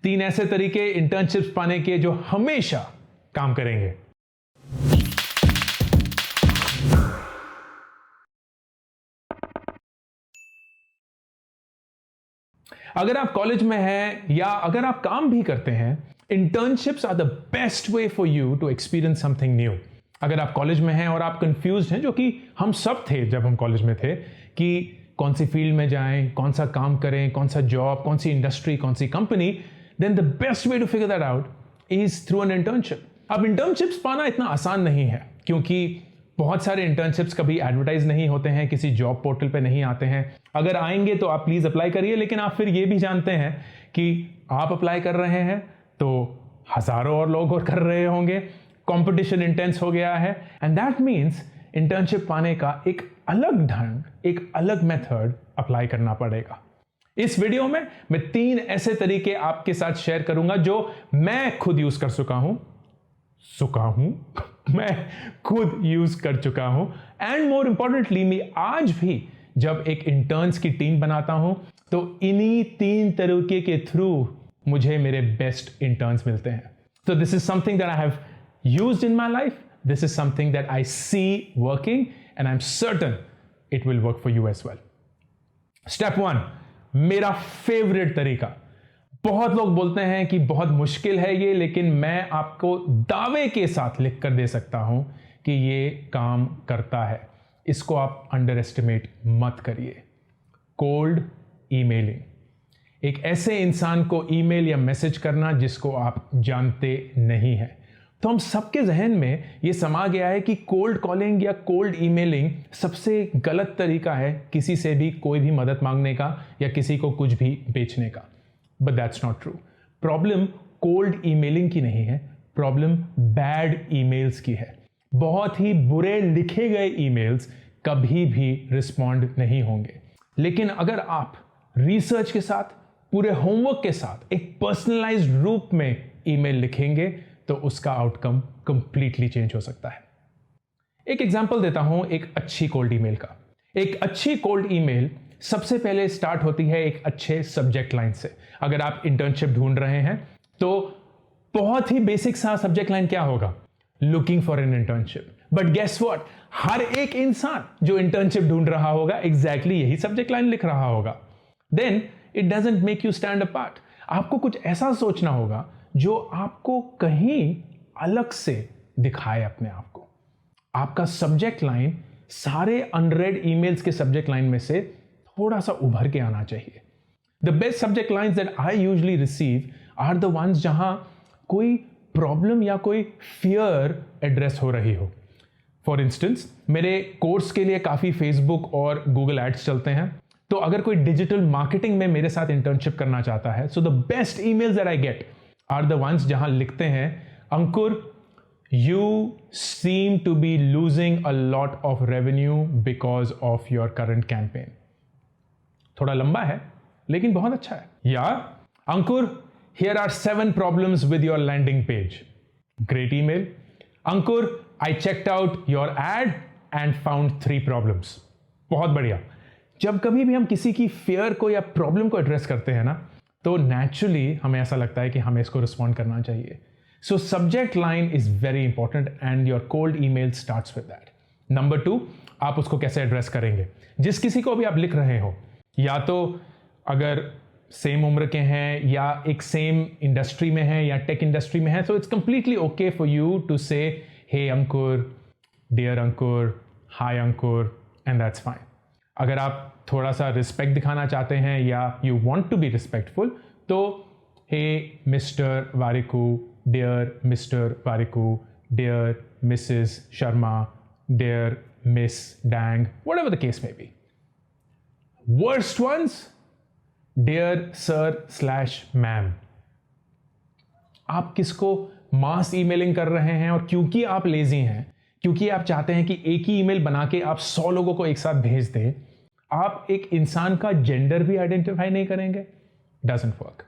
3 ऐसे तरीके इंटर्नशिप्स पाने के जो हमेशा काम करेंगे। अगर आप कॉलेज में हैं या अगर आप काम भी करते हैं, internships are the best way for you to experience something new. अगर आप कॉलेज में हैं और आप कंफ्यूज्ड हैं, जो कि हम सब थे जब हम कॉलेज में थे, कि कौन सी फील्ड में जाएं, कौन सा काम करें, कौन सा जॉब, कौन सी इंडस्ट्री, कौन सी company, then the best way to figure that out is through an internship. अब इंटर्नशिप्स पाना इतना आसान नहीं है, क्योंकि बहुत सारे इंटर्नशिप्स कभी एडवर्टाइज नहीं होते हैं, किसी जॉब पोर्टल पे नहीं आते हैं। अगर आएंगे तो आप प्लीज अप्लाई करिए, लेकिन आप फिर ये भी जानते हैं कि आप अप्लाई कर रहे हैं तो हजारों और लोग और कर रहे होंगे, कंपटीशन इंटेंस हो गया है, एंड दैट मीन्स इंटर्नशिप पाने का एक अलग ढंग, एक अलग मेथड अप्लाई करना पड़ेगा। इस वीडियो में मैं 3 ऐसे तरीके आपके साथ शेयर करूंगा जो मैं खुद यूज कर मैं खुद यूज कर चुका हूं, एंड मोर इंपॉर्टेंटली मैं आज भी जब एक इंटर्न्स की टीम बनाता हूं तो इन्हीं 3 तरीके के थ्रू मुझे मेरे बेस्ट इंटर्न्स मिलते हैं। So this is something that I have used in my life. This is something that I see working, and I'm certain it will work for you as well. Step 1, मेरा favourite तरीका। बहुत लोग बोलते हैं कि बहुत मुश्किल है ये, लेकिन मैं आपको दावे के साथ लिख कर दे सकता हूं कि ये काम करता है। इसको आप अंडर एस्टिमेट मत करिए। Cold emailing. एक ऐसे इंसान को ईमेल या मैसेज करना जिसको आप जानते नहीं हैं। तो हम सबके जहन में ये समा गया है कि कोल्ड कॉलिंग या कोल्ड ईमेलिंग सबसे गलत तरीका है किसी से भी कोई भी मदद मांगने का या किसी को कुछ भी बेचने का। But that's not true. Problem cold emailing की नहीं है, प्रॉब्लम बैड ईमेल्स की है। बहुत ही बुरे लिखे गए ईमेल्स कभी भी रिस्पॉन्ड नहीं होंगे, लेकिन अगर आप रिसर्च के साथ, पूरे होमवर्क के साथ एक पर्सनलाइज्ड रूप में ईमेल लिखेंगे तो उसका आउटकम कंप्लीटली चेंज हो सकता है। एक एग्जांपल देता हूं एक अच्छी कोल्ड ईमेल का। एक अच्छी कोल्ड ईमेल सबसे पहले स्टार्ट होती है एक अच्छे सब्जेक्ट लाइन से। अगर आप इंटर्नशिप ढूंढ रहे हैं तो बहुत ही बेसिक सा सब्जेक्ट लाइन क्या होगा? Looking for an internship. But guess what, हर एक इंसान जो इंटर्नशिप ढूंढ रहा होगा एग्जैक्टली यही सब्जेक्ट लाइन लिख रहा होगा। Then it doesn't make you stand apart. आपको कुछ ऐसा सोचना होगा जो आपको कहीं अलग से दिखाए अपने आप को। आपका सब्जेक्ट लाइन सारे अनरेड ईमेल्स के सब्जेक्ट लाइन में से थोड़ा सा उभर के आना चाहिए। The best subject lines that I usually receive are the ones जहां कोई प्रॉब्लम या कोई फियर एड्रेस हो रही हो। फॉर इंस्टेंस, मेरे कोर्स के लिए काफ़ी फेसबुक और गूगल एड्स चलते हैं, तो अगर कोई डिजिटल मार्केटिंग में मेरे साथ इंटर्नशिप करना चाहता है, so the best emails that I get are the ones जहां लिखते हैं, Ankur, you seem to be losing a lot of revenue because of your current campaign. थोड़ा लंबा है लेकिन बहुत अच्छा है। या अंकुर, here are 7 problems with your landing page. Great email. Ankur, I checked out your ad and found 3 problems. बहुत बढ़िया। जब कभी भी हम किसी की फेयर को या प्रॉब्लम को एड्रेस करते हैं ना, तो नेचुरली हमें ऐसा लगता है कि हमें इसको रिस्पॉन्ड करना चाहिए। So subject line is very important and your cold email starts with that. Number 2, आप उसको कैसे एड्रेस करेंगे। जिस किसी को भी आप लिख रहे हो, या तो अगर सेम उम्र के हैं या एक सेम इंडस्ट्री में हैं या टेक इंडस्ट्री में हैं, so it's completely okay for you to say hey Ankur, dear Ankur, hi Ankur, and that's fine. अगर आप थोड़ा सा रिस्पेक्ट दिखाना चाहते हैं या you want to be respectful, तो hey mister Warikoo, dear mister Warikoo, dear Mrs Sharma, dear miss Dang, whatever the case may be. Worst ones, dear sir slash ma'am. आप किसको मास ईमेलिंग कर रहे हैं, और क्योंकि आप लेजी हैं, क्योंकि आप चाहते हैं कि एक ही ईमेल बना के आप 100 लोगों को एक साथ भेज दें, आप एक इंसान का जेंडर भी आइडेंटिफाई नहीं करेंगे। Doesn't work.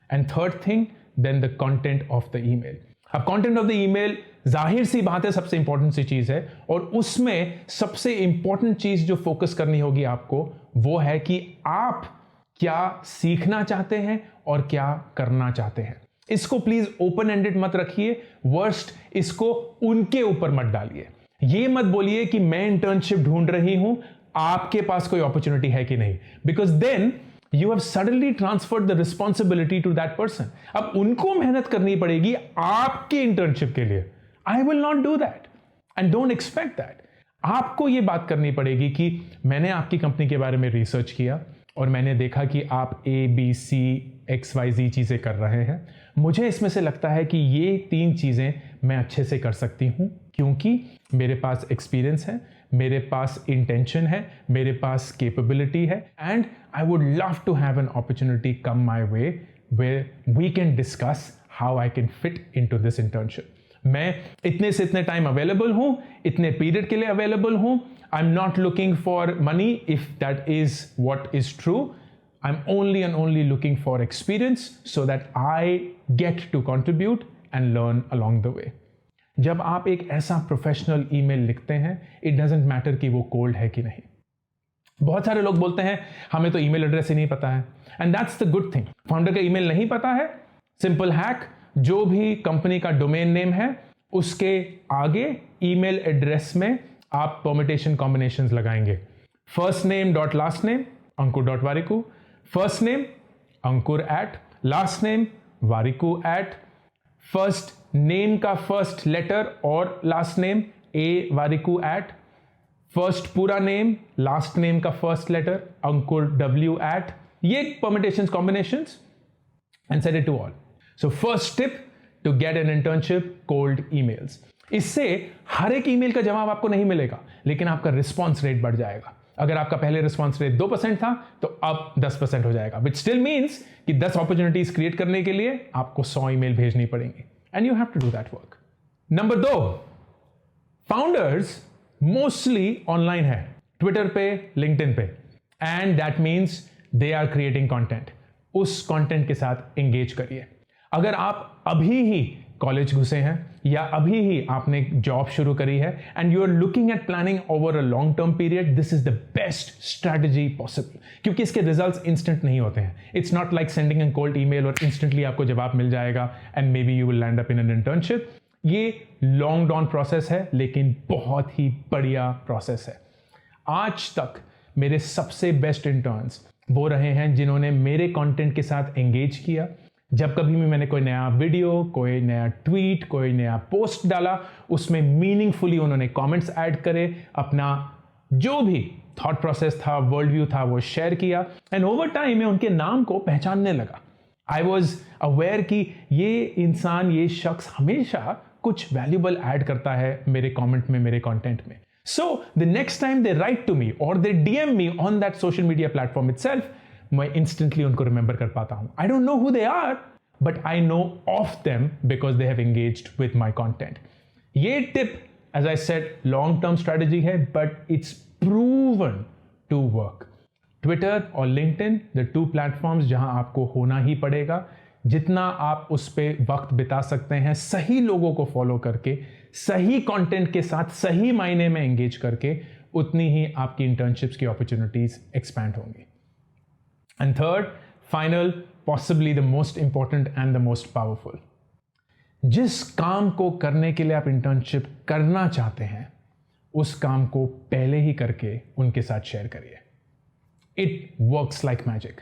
And third thing, then the content of the email. अब कंटेंट ऑफ द ईमेल जाहिर सी बात है सबसे इंपॉर्टेंट सी चीज है, और उसमें सबसे इंपॉर्टेंट चीज जो फोकस करनी होगी आपको, वो है कि आप क्या सीखना चाहते हैं और क्या करना चाहते हैं। इसको प्लीज ओपन एंडेड मत रखिए, वर्स्ट इसको उनके ऊपर मत डालिए। ये मत बोलिए कि मैं इंटर्नशिप ढूंढ रही हूं, आपके पास कोई अपॉर्चुनिटी है कि नहीं, because then you have suddenly transferred the responsibility to that person. अब उनको मेहनत करनी पड़ेगी आपके इंटर्नशिप के लिए। I will not do that and don't expect that. आपको यह बात करनी पड़ेगी कि मैंने आपकी कंपनी के बारे में रिसर्च किया और मैंने देखा कि आप ABC XYZ चीजें कर रहे हैं। मुझे इसमें से लगता है कि ये 3 चीजें मैं अच्छे से कर सकती हूं, क्योंकि मेरे पास एक्सपीरियंस है, मेरे पास इंटेंशन है, मेरे पास कैपेबिलिटी है, and I would love to have an opportunity come my way where we can discuss how I can fit into this internship. मैं इतने से इतने टाइम अवेलेबल हूं, इतने पीरियड के लिए अवेलेबल हूं। I am not looking for money, if that is what is true. I am only and only looking for experience so that I get to contribute and learn along the way. जब आप एक ऐसा professional email लिखते हैं, it doesn't matter कि वो cold है कि नहीं। बहुत सारे लोग बोलते हैं हमें तो ईमेल एड्रेस ही नहीं पता है, and that's the good thing. Founder का ईमेल नहीं पता है, सिंपल हैक, जो भी कंपनी का डोमेन नेम है उसके आगे ईमेल एड्रेस में आप परम्यूटेशन कॉम्बिनेशंस लगाएंगे। First name dot last name Ankur dot Warikoo, first name Ankur at, last name Warikoo at, first name का फर्स्ट लेटर और last name A Warikoo at, first पूरा नेम, लास्ट नेम का first letter Ankur W at. ये permutations combinations and send it to all. So first tip to get an internship, cold emails. इससे हर एक email का जवाब आपको नहीं मिलेगा, लेकिन आपका रिस्पॉन्स रेट बढ़ जाएगा। अगर आपका पहले रिस्पॉन्स रेट 2% था तो अब 10% हो जाएगा, विच स्टिल मीन्स कि 10 अपॉर्चुनिटीज क्रिएट करने के लिए आपको 100 ईमेल भेजनी पड़ेंगी, and you have to do that work. Number 2, founders mostly online है, ट्विटर पे, लिंक्डइन पे, and that means they are creating content. उस कंटेंट के साथ एंगेज करिए। अगर आप अभी ही कॉलेज घुसे हैं या अभी ही आपने जॉब शुरू करी है and you are looking at planning over a long term period, this is the best strategy possible, क्योंकि इसके रिजल्ट्स इंस्टेंट नहीं होते हैं। It's not like sending an cold email और इंस्टेंटली आपको जवाब मिल जाएगा and maybe you will land up in an internship. ये लॉन्ग डॉन प्रोसेस है, लेकिन बहुत ही बढ़िया प्रोसेस है। आज तक मेरे सबसे बेस्ट इंटर्न्स वो रहे हैं जिन्होंने मेरे कंटेंट के साथ एंगेज किया। जब कभी भी मैंने कोई नया वीडियो, कोई नया ट्वीट, कोई नया पोस्ट डाला, उसमें मीनिंगफुली उन्होंने कमेंट्स ऐड करे, अपना जो भी थॉट प्रोसेस था, वर्ल्ड व्यू था, वो शेयर किया, एंड ओवर टाइम मैं उनके नाम को पहचानने लगा। आई वॉज अवेयर कि ये इंसान, ये शख्स हमेशा कुछ वैल्यूबल ऐड करता है मेरे कमेंट में, मेरे कंटेंट में। So the next time they write to me और they DM me on that social media platform itself, मैं इंस्टेंटली उनको रिमेंबर कर पाता हूं। I don't know who they are, but I know of them because they have engaged with my content. ये tip, as I said, long term strategy है, but it's proven to work. Twitter और LinkedIn, the 2 platforms जहां आपको होना ही पड़ेगा। जितना आप उस पर वक्त बिता सकते हैं सही लोगों को फॉलो करके, सही कंटेंट के साथ सही मायने में एंगेज करके, उतनी ही आपकी इंटर्नशिप्स की अपॉर्चुनिटीज एक्सपैंड होंगी। And third, final, possibly the most important and the most powerful, जिस काम को करने के लिए आप इंटर्नशिप करना चाहते हैं, उस काम को पहले ही करके उनके साथ शेयर करिए। It works like magic.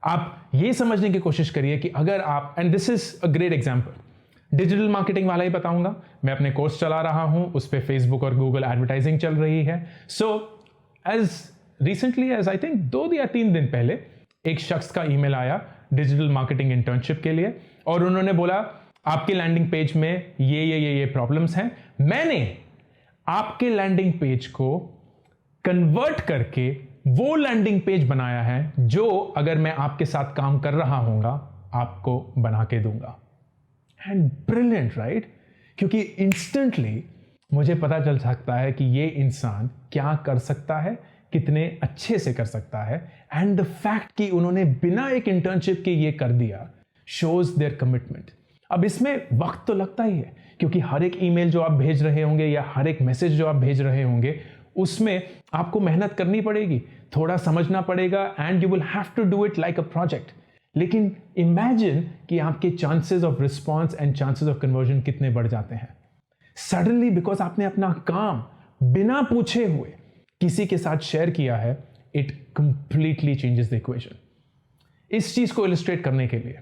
आप ये समझने की कोशिश करिए कि अगर आप, and this is a great example, digital marketing वाला ही बताऊंगा। मैं अपने कोर्स चला रहा हूं, उस पर फेसबुक और गूगल एडवर्टाइजिंग चल रही है। So as recently as I think 2 या 3 दिन पहले एक शख्स का ईमेल आया डिजिटल मार्केटिंग इंटर्नशिप के लिए, और उन्होंने बोला आपके लैंडिंग पेज में ये प्रॉब्लम्स हैं। मैंने आपके लैंडिंग पेज को कन्वर्ट करके वो लैंडिंग पेज बनाया है जो अगर मैं आपके साथ काम कर रहा हूंगा आपको बना के दूंगा। And brilliant, right? क्योंकि इंस्टेंटली मुझे पता चल सकता है कि ये इंसान क्या कर सकता है, कितने अच्छे से कर सकता है, एंड द फैक्ट कि उन्होंने बिना एक इंटर्नशिप के ये कर दिया शोज देयर कमिटमेंट। अब इसमें वक्त तो लगता ही है, क्योंकि हर एक ईमेल जो आप भेज रहे होंगे या हर एक मैसेज जो आप भेज रहे होंगे, उसमें आपको मेहनत करनी पड़ेगी, थोड़ा समझना पड़ेगा and you will have to do it like a project. लेकिन इमेजिन कि आपके chances of response and chances of conversion कितने बढ़ जाते हैं सडनली, बिकॉज आपने अपना काम बिना पूछे हुए किसी के साथ शेयर किया है। It completely changes the equation. इस चीज को इलिस्ट्रेट करने के लिए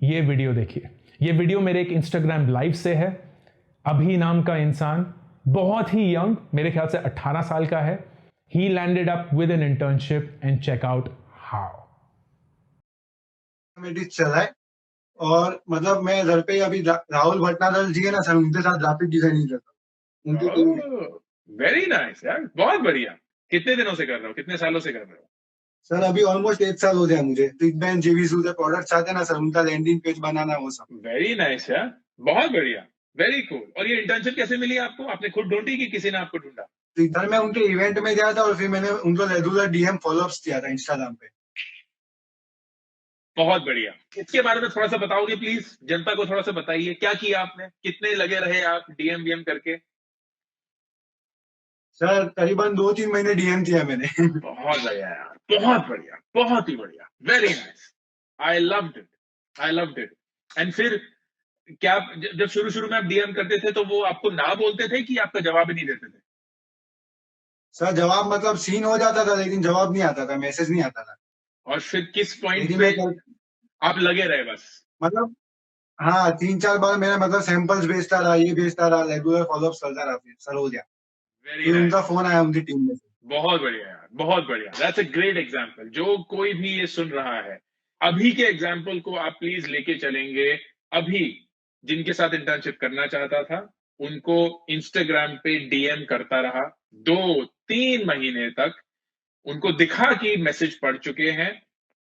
ये वीडियो देखिए। ये वीडियो मेरे एक इंस्टाग्राम लाइव से है। अभी नाम का इंसान, बहुत ही यंग, मेरे ख्याल से 18 साल का है। He landed up with an internship and check out how. चला है और मतलब मैं घर पे अभी राहुल भटनागर जी है ना सर, उनके साथ ग्राफिक डिजाइनिंग करता हूँ उनकी टीम में। वेरी नाइस यार, बहुत बढ़िया। कितने दिनों से कर रहे हो, कितने सालों से कर रहे हो? सर अभी ऑलमोस्ट 1 साल हो गया मुझे। ट्रीटमेंट जेवीजू के प्रोडक्ट्स आते हैं ना सर, उनका लैंडिंग पेज बनाना वो सब। वेरी नाइस यार, बहुत बढ़िया, वेरी कूल। और ये इंटर्नशिप कैसे मिली आपको? आपने खुद ढूंढी कि किसी ने आपको ढूंढा? तो इधर मैं उनके इवेंट में गया था और फिर मैंने उनको रेगुलर डीएम फॉलोअप्स किया था इंस्टाग्राम पे। बहुत बढ़िया। इसके बारे में थोड़ा सा बताओगे प्लीज, जनता को थोड़ा सा बताइए, क्या किया आपने, कितने लगे रहे आप डीएम वीएम करके? सर करीबन 2-3 महीने डीएम किया मैंने। बहुत बढ़िया यार, बहुत बढ़िया, बहुत ही बढ़िया, very nice. I loved it, I loved it. And फिर क्या जब शुरू शुरू में आप डीएम करते थे तो वो आपको ना बोलते थे कि आपका जवाब ही नहीं देते थे? सर जवाब मतलब सीन हो जाता था लेकिन जवाब नहीं आता था, मैसेज नहीं आता था। और फिर किस पॉइंट लेकिन पे मैं आप लगे रहे बस? मतलब हाँ 3-4 बार मैंने मतलब सैंपल्स भेजता रहा, ये भेजता रहा, रेगुलर फॉलोअप्स करता रहा, फिर सर हो गया। वेरी फिर नाइस, उनका फोन आया उनकी टीम में से। बहुत बढ़िया यार, बहुत बढ़िया। That's a great example. जो कोई भी ये सुन रहा है, अभी के एग्जांपल को आप प्लीज लेके चलेंगे। अभी जिनके साथ इंटर्नशिप करना चाहता था उनको इंस्टाग्राम पे डीएम करता रहा 2-3 महीने तक, उनको दिखा कि मैसेज पढ़ चुके हैं,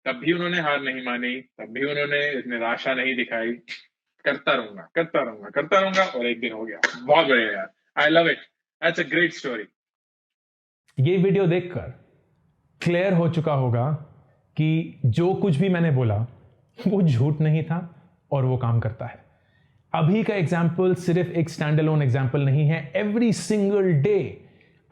तब भी उन्होंने हार नहीं मानी, तब भी उन्होंने निराशा नहीं दिखाई। करता रहूंगा, करता रहूंगा, करता रहूंगा, और एक दिन हो गया। बहुत बढ़िया यार, I love it, that's a great story. ये वीडियो देखकर क्लियर हो चुका होगा कि जो कुछ भी मैंने बोला वो झूठ नहीं था और वो काम करता है। अभी का एग्जाम्पल सिर्फ एक स्टैंड अलोन एग्जाम्पल नहीं है। Every single day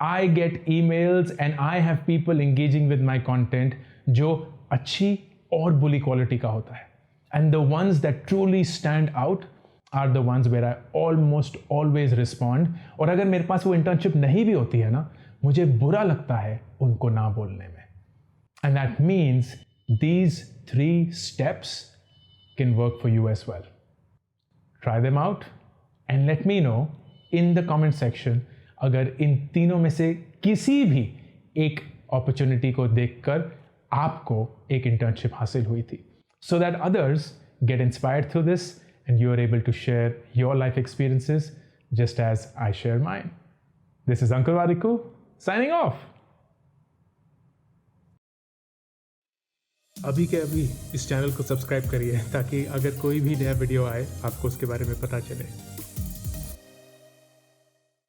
I get emails and I have people engaging with my content जो अच्छी और बुरी क्वालिटी का होता है। And the ones that truly stand out are the ones where I almost always respond. और अगर मेरे पास वो इंटर्नशिप नहीं भी होती है ना, मुझे बुरा लगता है उनको ना बोलने में। And that means these 3 steps can work for you as well. Try them out and let me know in the comment section अगर इन तीनों में से किसी भी एक अपॉर्चुनिटी को देखकर आपको एक इंटर्नशिप हासिल हुई थी, so that others get inspired through this and you are able to share your life experiences just as I share mine. This is Ankur Wadiku signing off. अभी के अभी इस चैनल को सब्सक्राइब करिए ताकि अगर कोई भी नया वीडियो आए आपको उसके बारे में पता चले।